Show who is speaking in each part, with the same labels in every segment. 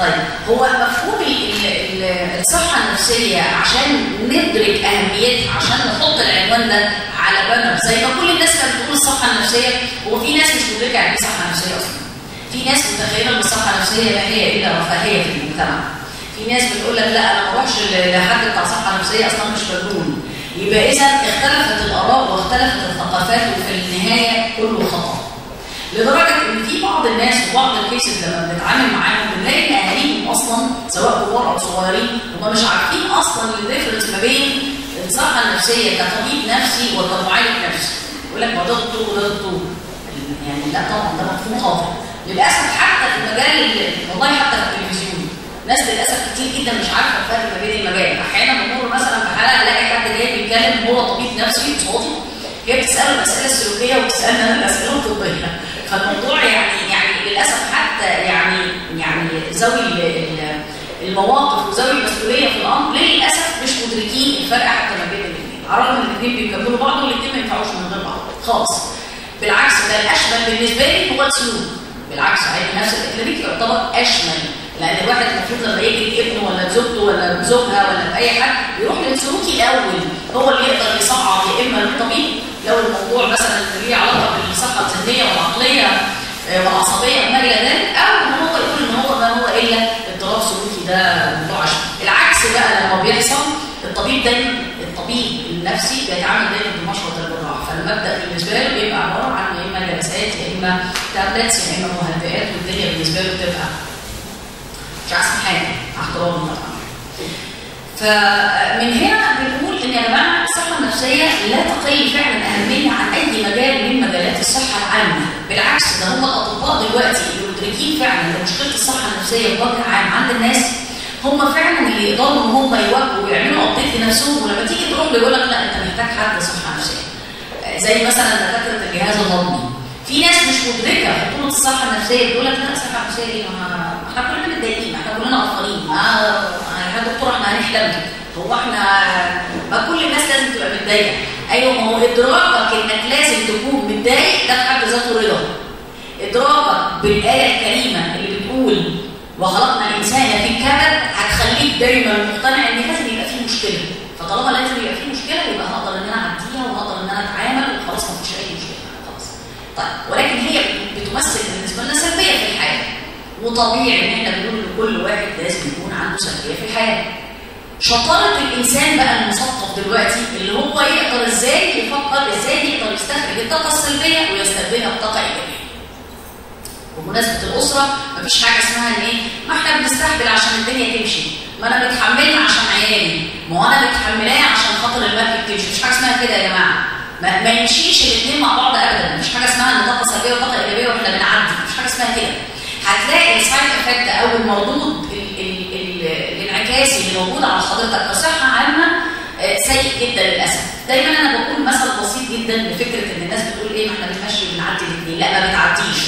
Speaker 1: طيب هو مفهوم الصحه النفسيه عشان ندرك اهميتها، عشان نحط العنوان ده على بالنا زي ما كل الناس كانت بتقول الصحه النفسيه، هو في ناس مش مدركه يعني ايه صحه نفسيه اصلا. في ناس متخيله ان الصحه النفسيه ما هي الا رفاهيه في المجتمع. في ناس بتقول لك لا انا ما اروحش لحد بتاع صحه نفسيه اصلا مش مجنون. يبقى اذا اختلفت الاراء واختلفت الثقافات وفي النهايه كله خطا. لدرجه ان في بعض الناس وبعض الكيسز لما بنتعامل معاهم بنلاقي ان اهاليهم اصلا سواء كبار او صغيرين هم مش عارفين اصلا الديفرنس ما بين الصحه النفسيه كطبيب نفسي وكمعالج نفسي. يقول لك ما ده دكتور وده دكتور. يعني لا طبعا ده مفهوم خاطئ. للاسف حتى في المجال والله حتى في التلفزيون ناس للاسف كتير جدا مش عارفه الفرق ما بين المجال. احيانا بمر مثلا في حلقه الاقي حد جاي بيتكلم هو طبيب نفسي قصادي، هي بتساله الاسئله السلوكيه وبتسالنا انا الاسئله الطبيه. فالموضوع يعني للاسف حتى يعني ذوي المواقف وذوي المسؤوليه في الامر للاسف مش مدركين الفرق حتى ما بين الاثنين، على الرغم ان الاثنين بيكملوا بعض والاثنين ما ينفعوش من غير بعض خالص. بالعكس ده الاشمل بالنسبه لي هو السلوك. بالعكس علم نفس الاكلينيكي يعتبر اشمل، لان الواحد المفروض لما يجي ابنه ولا زوجته ولا زوجها ولا اي حد يروح للسلوكي الاول، هو اللي يقدر يصعد يا اما للطبيب لو الموضوع مثلا ليه علاقه بالصحه الذهنيه والعقليه والعصبيه وما الى ذلك، او ان هو يقول ان هو ما هو الا اضطراب سلوكي ده موضوع عشان. العكس بقى لما بيحصل الطبيب دايما الطبيب النفسي بيتعامل دايما بمشرط الجراح، فالمبدا بالنسبه له بيبقى عباره عن يا اما جلسات يا اما تابلتس يا اما مهدئات، والدنيا بالنسبه له بتبقى مش احسن حاجه احترام طبعا. فمن هنا بنقول ان يا جماعه الصحه النفسيه لا تقل فعلا اهميه عن اي مجال من مجالات الصحه العامه، بالعكس ده هم الاطباء دلوقتي اللي مدركين فعلا ان مشكله الصحه النفسيه بوجه عام عند الناس هم فعلا اللي يقدروا ان هم يواجهوا ويعملوا ابديت لنفسهم. ولما تيجي تروح له يقول لك لا انت محتاج حد صحه نفسيه، زي مثلا دكاتره الجهاز الهضمي. في ناس مش مدركه خطوره الصحه النفسيه بتقول لك لا الصحه النفسيه دي احنا كلنا متضايقين، احنا كلنا قرفانين، يا دكتور احنا هنحلم، هو احنا ما كل الناس لازم تبقى متضايقه. ايوه ما هو ادراكك انك لازم تكون متضايق ده في حد ذاته رضا. ادراكك بالايه الكريمه اللي بتقول وخلقنا الانسان في كبد هتخليك دايما مقتنع ان لازم يبقى فيه مشكله، فطالما لازم يبقى فيه مشكله يبقى هقدر ان انا اعديها وهقدر ان انا اتعامل وخلاص ما فيش اي مشكله خلاص. طيب ولكن هي بتمثل بالنسبه لنا سلبيه في الحياه، وطبيعي ان احنا بنقول لكل واحد لازم يكون عنده سلبيه في الحياه. شطاره الانسان بقى المثقف دلوقتي اللي هو يقدر ازاي يفكر ازاي يقدر يستخرج الطاقه السلبيه ويستخدمها بطاقه ايجابيه. بمناسبه الاسره مفيش حاجه اسمها ان ايه ما احنا بنستحمل عشان الدنيا تمشي، ما انا متحملها عشان عيالي، ما هو انا متحملاه عشان خاطر المركب تمشي. مفيش حاجه اسمها كده يا جماعه، ما يمشيش الاثنين مع بعض ابدا. مفيش حاجه اسمها ان طاقه سلبيه وطاقه ايجابيه واحنا بنعدي، مفيش حاجه اسمها كده. هتلاقي السايد افكت او المردود الانعكاسي اللي موجود على حضرتك كصحه عامه سيء جدا للاسف. دايما انا بقول مثل بسيط جدا لفكره ان الناس بتقول ايه ما احنا بنمشي وبنعدي الاثنين، لا ما بتعديش.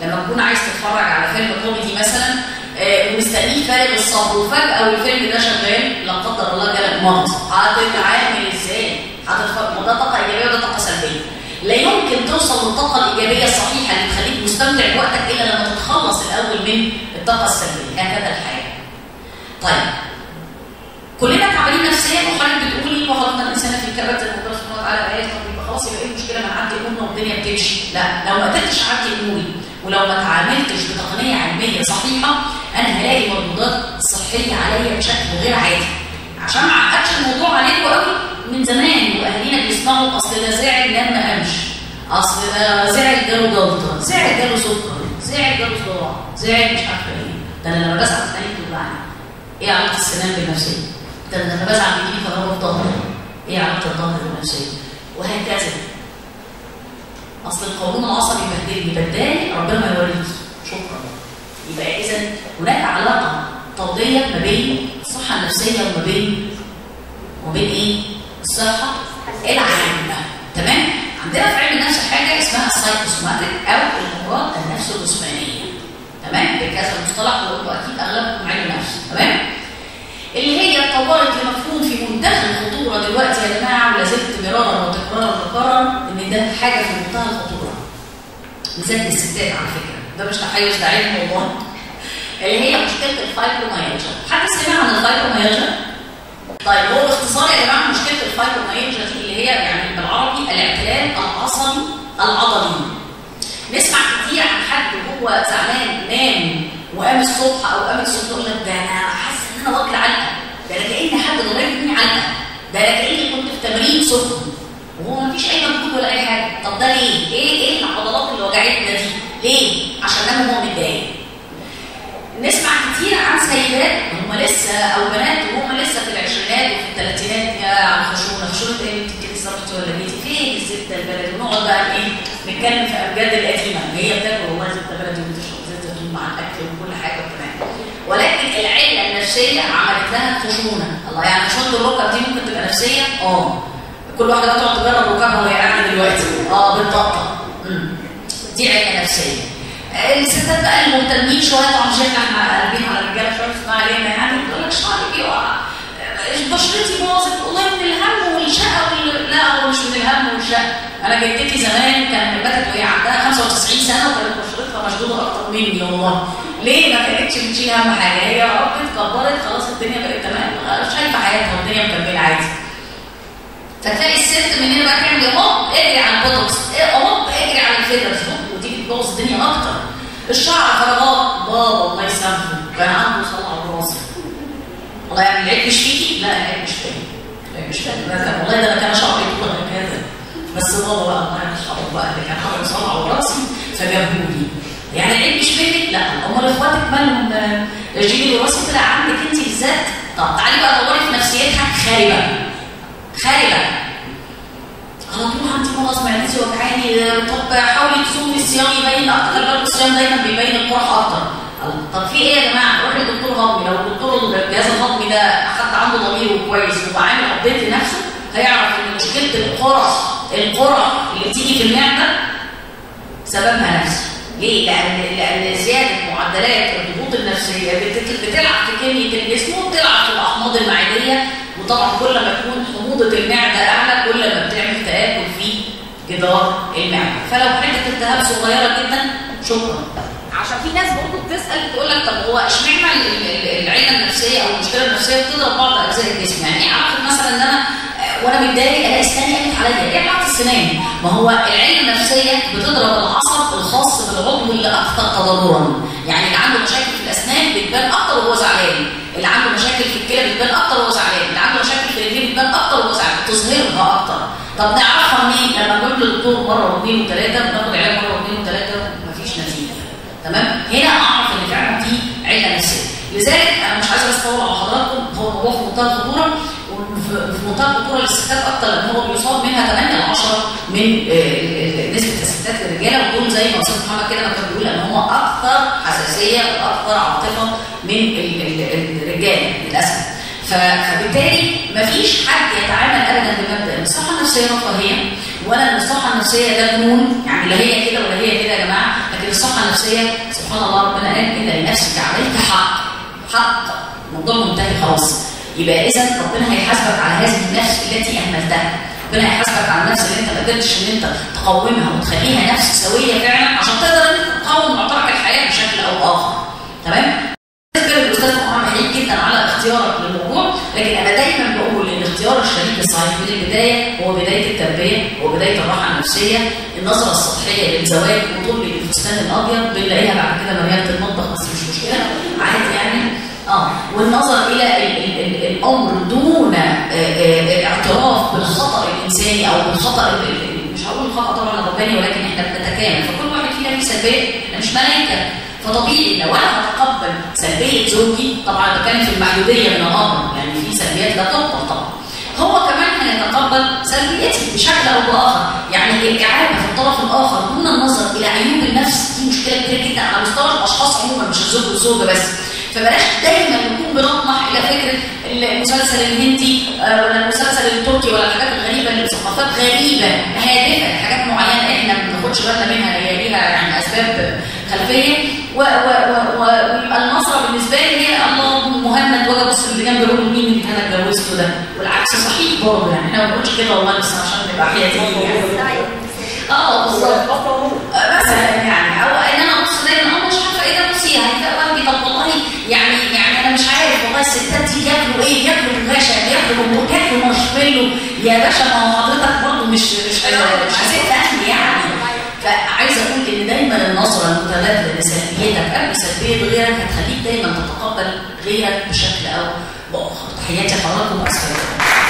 Speaker 1: لما تكون عايز تتفرج على فيلم كوميدي مثلا ومستنيه فارغ الصبر وفجاه والفيلم ده شغال لا قدر الله جالك مرض، هتتعامل ازاي؟ هتتفرج وده طاقه ايجابيه وده طاقه سلبيه. لا يمكن توصل للطاقه الايجابيه الصحيحه اللي تخليك مستمتع بوقتك الا لما تتخلص الاول من الطاقه السلبيه. هكذا الحياه. طيب كلنا تعبانين نفسيا وحضرتك بتقولي وخلقنا الانسان في كبد زي ما ربنا سبحانه وتعالى قال، طب يبقى خلاص يبقى ايه المشكله ما نعدي امورنا والدنيا بتمشي؟ لا، لو ما قدرتش اعدي اموري ولو ما تعاملتش بتقنيه علميه صحيحه انا هلاقي مردودات صحيه عليا بشكل غير عادي. عشان ما اعقدش الموضوع عليكم قوي من زمان واهالينا بيسمعوا اصل ده زعل نام ما قامش، اصل ده زعل جاله جلطه، زعل جاله سكر، زعل جاله صداع، زعل مش عارفه ايه. ده انا لما بزعل تاني بتوجعني. ايه علاقه السنان بالنفسيه؟ ده انا لما بزعل بيجيلي كهرباء في ظهري. ايه علاقه الظهر بالنفسيه؟ وهكذا. اصل القولون العصبي بدالي ربنا ما يوريكي. شكرا. يبقى اذا هناك علاقه طرديه ما بين الصحه النفسيه وما بين ايه؟ الصحه العامه. تمام؟ عندنا في علم النفس حاجه اسمها السايكوسوماتيك او الامراض النفس الجسمانيه. تمام؟ بكذا مصطلح وانتوا اكيد اغلبكم علم نفس. تمام؟ اللي هي اتطورت لمفهوم في منتهى الخطوره دلوقتي يا جماعه، ولا زلت مرارا وتكرارا ان ده حاجه في منتهى الخطوره. بالذات للستات على فكره، ده مش تحيز ده علم والله. اللي هي مشكله الفايبروميالجيا. حد سمع عن الفايبروميالجيا؟ طيب هو باختصار يا جماعه مشكله الفايبروميالجيا دي اللي هي يعني بالعربي الاعتلال العصبي العضلي. نسمع كتير عن حد وهو زعلان نام وقام الصبح او قامت الصبح يقول لك ده انا حاسس ان انا واكله علقه، ده انا كاني حد ضرب مني علقه، ده انا كاني كنت في تمرين سخن وهو مفيش اي مجهود ولا اي حاجه. طب ده ليه؟ ايه العضلات اللي وجعتنا دي؟ ليه؟ عشان نام وهو متضايق. نسمع كتير عن سيدات هم لسه او بنات وهم لسه في العشرينات وفي الثلاثينات يا عم خشونه ايه انت كده صرفتي ولا جيتي فين الزبده البلدي، ونقعد بقى ايه نتكلم في ابجاد القديمه هي بتاكل والله زبده بلدي وبتشرب زيت زيتون مع الاكل وكل حاجه كمان. ولكن العله النفسيه عملت لها خشونه. الله يعني خشونه الركب دي ممكن تبقى نفسيه؟ كل واحده بقى تقعد تجرب ركبها وهي قاعده دلوقتي بالطاقه. دي عله نفسيه. الستات بقى المهتمين شويه طبعا مش احنا قلبين على الرجاله شويه بتسمع علينا يعني بتقول لك شعري بيقع، بشرتي باظت والله من الهم والشقه لا هو مش من الهم والشقه. انا جدتي زمان كانت باتت وهي عندها 95 سنه وكانت بشرتها مشدوده اكتر مني والله. ليه؟ ما كانتش بتشيل هم حاجه، هي ربت كبرت خلاص الدنيا بقت تمام شايفه حياتها والدنيا مكمله عادي. فتلاقي الست من هنا بقى تعمل اجري على البوتوكس، اجري على الفيلرز ودي بتبوظ الدنيا اكتر. الشعر فراغات بابا الله يسامحه كان عنده صلع على راسي. والله يعني العيب مش فيكي؟ لا العيب مش فيا. العيب مش فيا والله ده انا كان شعري طول هكذا. بس بابا بقى الله يرحمه بقى اللي كان عنده صلع على راسي فجابهولي. يعني العيب مش فيك؟ لا امال اخواتك مالهم الجيل الوراثي طلع عندك انت بالذات؟ طب تعالي بقى دوري في نفسيتها خاربه. على طول عندي مغص معدتي وجعاني، طب حاولي تصومي الصيام يبين اكتر، خلي بالك الصيام دايما بيبين القرح اكتر. طب في ايه يا جماعه؟ روحي لدكتور هضمي، لو الدكتور الجهاز الهضمي ده حد عنده ضمير كويس وعامل ابديت لنفسه هيعرف ان مشكله القرح اللي بتيجي في المعده سببها نفسي. ليه؟ لان زياده معدلات الضغوط النفسيه بتلعب في كميه الجسم وبتلعب في الاحماض المعديه، وطبعا كل ما تكون حموضه المعده اعلى كل ما بتعمل تآكل في جدار المعده. فلو حته التهاب صغيره جدا شكرا. عشان في ناس برضه بتسال بتقول لك طب هو اشمعنى العله النفسيه او المشكله النفسيه بتضرب بعض اجزاء الجسم؟ يعني ايه علاقه مثلا ان انا وانا متضايق الاقي اسناني قامت عليا؟ ايه علاقه السنان؟ ما هو العله النفسيه بتضرب العصب الخاص بالعضو اللي اكثر تضررا. يعني اللي عنده مشاكل في الاسنان بتبان اكتر وهو زعلان، اللي عنده مشاكل في الكلى بتبان اكتر وهو زعلان، اللي عنده مشاكل في الرجلين بتبان اكتر وهو زعلان، تظهرها اكتر. طب نعرفها منين؟ لما نروح للدكتور مره واثنين وثلاثه بناخد علاج مره واثنين وثلاثه ومفيش نتيجه. تمام؟ هنا اعرف ان فعلا في عله نفسيه. لذلك انا مش عايزه بس اطول على حضراتكم، هو الموضوع في منتهى الخطوره وفي منتهى الخطوره للستات اكتر لان هو بيصاب منها 8 ل 10 من نسبه الستات للرجاله، ودول زي ما استاذ محمد كده ما كان بيقول ان هم اكثر حساسيه واكثر عاطفه من الرجاله للاسف. فبالتالي مفيش حد يتعامل ابدا بمبدا الصحه النفسيه رفاهيه ولا ان الصحه النفسيه ده جنون، يعني لا هي كده ولا هي كده يا جماعه. لكن الصحه النفسيه سبحان الله ربنا قال ان لنفسك عليك حق الموضوع منتهي خلاص. يبقى اذا ربنا هيحاسبك على هذه النفس التي اهملتها، ربنا هيحاسبك على النفس اللي انت ما قدرتش ان انت تقومها وتخليها نفس سويه فعلا عشان تقدر تقاوم معترك الحياه بشكل او اخر. تمام؟ الاستاذ محمد حقيقي جدا على اختيارك للموضوع، لكن انا دايما بقول ان اختيار الشريك الصحيح من البدايه هو بدايه التربيه، هو بدايه الراحه النفسيه. النظره السطحيه للزواج وطول الفستان الابيض بنلاقيها بعد كده مريانه المطبخ بس مش مشكله عادي يعني. والنظر الى الامر دون اعتراف بالخطا الانساني او بالخطا، مش هقول الخطا طبعا الرباني ولكن احنا بنتكامل، فكل واحد فينا فيه سلبيه، احنا مش ملائكه. فطبيعي لو انا هتقبل سلبيه زوجي، طبعا بتكلم في المحدوديه من الامر، يعني في سلبيات لا تقبل طبعا، هو كمان هيتقبل سلبيتي بشكل او باخر. يعني الاعابه في الطرف الاخر دون النظر الى عيوب النفس دي مشكله كبيره جدا على مستوى الاشخاص عموما، مش الزوج والزوجه بس. فبلاش دايما نكون بنطمح الى فكره المسلسل الهندي ولا المسلسل التركي ولا الحاجات الغريبه اللي بثقافات غريبه هادفه لحاجات معينه احنا ما بناخدش بالنا منها، هي ليها يعني اسباب خلفيه، ويبقى النظره بالنسبه لي هي الله مهند واجي ابص اللي جنبي اقول مين اللي انا اتجوزته ده، والعكس صحيح برضه، يعني احنا ما بنقولش كده والله بس عشان نبقى حياتيين يعني. بالظبط مثلا يعني، او ان انا ابص دايما مش عارفه ايه ده، بصي هتلاقي والدي طب والله عشان ما حضرتك برضه مش عايزين تهني يعني. فعايزه اقول ان دايما النظره المتبادله لسلبيتك قبل سلبيه غيرك هتخليك دايما تتقبل غيرك بشكل او باخر. تحياتي لحضراتكم واسفل.